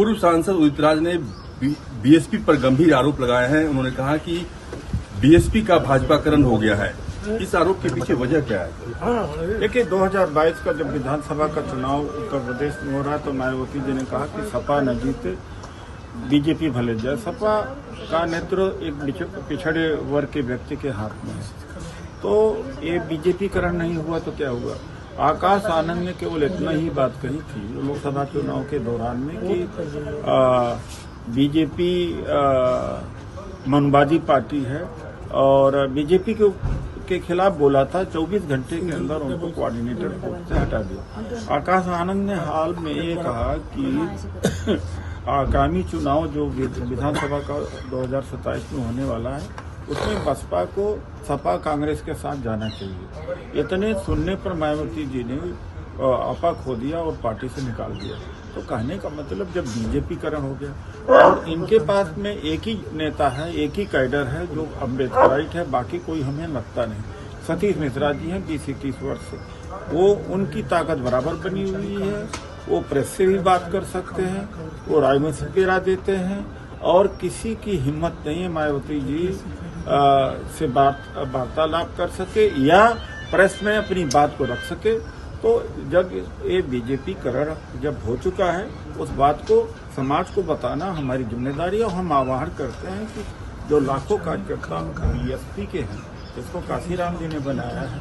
पूर्व सांसद उदित राज ने बीएसपी पर गंभीर आरोप लगाए हैं। उन्होंने कहा कि बीएसपी का भाजपाकरण हो गया है। इस आरोप के पीछे वजह क्या है? देखिए, 2022 का जब विधानसभा का चुनाव उत्तर प्रदेश में हो रहा है तो मायावती जी ने कहा कि सपा न जीते बीजेपी भले जाए। सपा का नेतृत्व एक पिछड़े वर्ग के व्यक्ति के हाथ में है, तो ये बीजेपीकरण नहीं हुआ तो क्या हुआ। आकाश आनंद ने केवल इतना ही बात कही थी लोकसभा चुनाव के दौरान में कि बीजेपी मनबाजी पार्टी है और बीजेपी के खिलाफ बोला था। 24 घंटे के अंदर उनको कोऑर्डिनेटर पोस्ट से हटा दिया। आकाश आनंद ने हाल में ये कहा कि आगामी चुनाव जो विधानसभा का 2027 में होने वाला है उसमें बसपा को सपा कांग्रेस के साथ जाना चाहिए। इतने सुनने पर मायावती जी ने आपा खो दिया और पार्टी से निकाल दिया। तो कहने का मतलब जब बीजेपीकरण हो गया और इनके पास में एक ही नेता है, एक ही कैडर है जो अम्बेडकराइट है, बाकी कोई हमें लगता नहीं। सतीश मिश्रा जी हैं 20-21 वर्ष से, वो उनकी ताकत बराबर बनी हुई है। वो प्रेस से भी बात कर सकते हैं, वो राजनीति पे राह देते हैं और किसी की हिम्मत नहीं है मायावती जी से वार्तालाप कर सके या प्रेस में अपनी बात को रख सके। तो जब ये बीजेपीकरण जब हो चुका है उस बात को समाज को बताना हमारी जिम्मेदारी है। और हम आह्वान करते हैं कि जो लाखों कार्यकर्ता बीएसपी के हैं जिसको काशीराम जी ने बनाया है,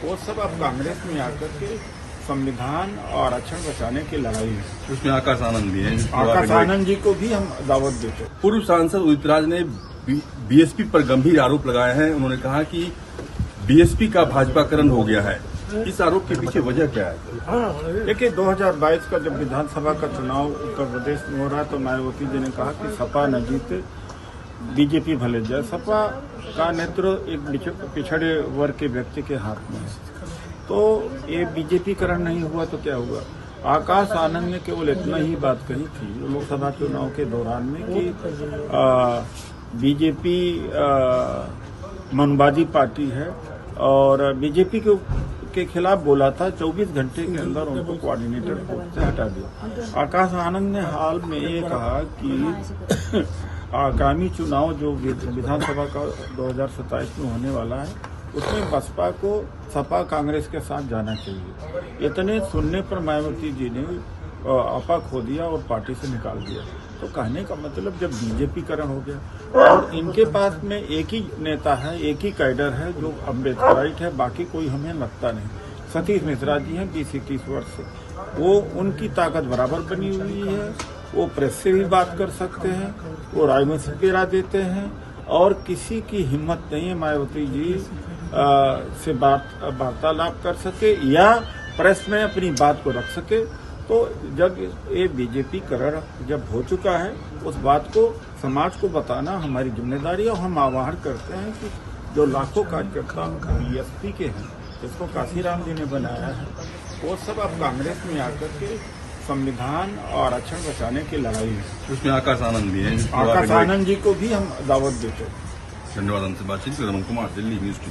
वो सब अब कांग्रेस में आकर के संविधान और आरक्षण बचाने की लड़ाई है। उसमें आकाश आनंद भी है। आकाश आनंद जी को भी हम दावत देते हैं। पूर्व सांसद उदित राज ने बीएसपी पर गंभीर आरोप लगाए हैं। उन्होंने कहा कि बीएसपी का भाजपाकरण हो गया है। इस आरोप के पीछे वजह क्या है? देखिए, 2022 का जब विधानसभा का चुनाव उत्तर प्रदेश में हो रहा है तो मायावती जी ने कहा कि सपा न जीते बीजेपी भले जाए। सपा का नेतृत्व एक पिछड़े वर्ग के व्यक्ति के हाथ में है, तो ये बीजेपीकरण नहीं हुआ तो क्या हुआ। आकाश आनंद ने केवल इतना ही बात कही थी लोकसभा चुनाव के दौरान में कि बीजेपी मनबाजी पार्टी है और बीजेपी के खिलाफ बोला था। 24 घंटे के अंदर उनको कोऑर्डिनेटर पोस्ट से हटा दिया। आकाश आनंद ने हाल में ये कहा कि आगामी चुनाव जो विधानसभा का 2027 में होने वाला है उसमें बसपा को सपा कांग्रेस के साथ जाना चाहिए। इतने सुनने पर मायावती जी ने आपा खो दिया और पार्टी से निकाल दिया। तो कहने का मतलब जब बीजेपीकरण हो गया और इनके पास में एक ही नेता है, एक ही कैडर है जो अम्बेडकराइट है, बाकी कोई हमें लगता नहीं। सतीश मिश्रा जी हैं 20-21 वर्ष से, वो उनकी ताकत बराबर बनी हुई है। वो प्रेस से भी बात कर सकते हैं, वो राजनीति पे राह देते हैं और किसी की हिम्मत नहीं है मायावती जी से वार्तालाप कर सके या प्रेस में अपनी बात को रख सके। तो जब ये बीजेपीकरण जब हो चुका है उस बात को समाज को बताना हमारी जिम्मेदारी है। और हम आह्वान करते हैं कि जो लाखों कार्यकर्ता बीएसपी के हैं जिसको काशीराम जी ने बनाया है, वो सब अब कांग्रेस में आकर के संविधान और आरक्षण बचाने की लड़ाई है। उसमें आकाश आनंद भी है। आकाश आनंद जी को भी हम दावत देते हैं। धन्यवाद। हमसे बातचीत कर रहा हूं कुमार, दिल्ली न्यूज़ 2।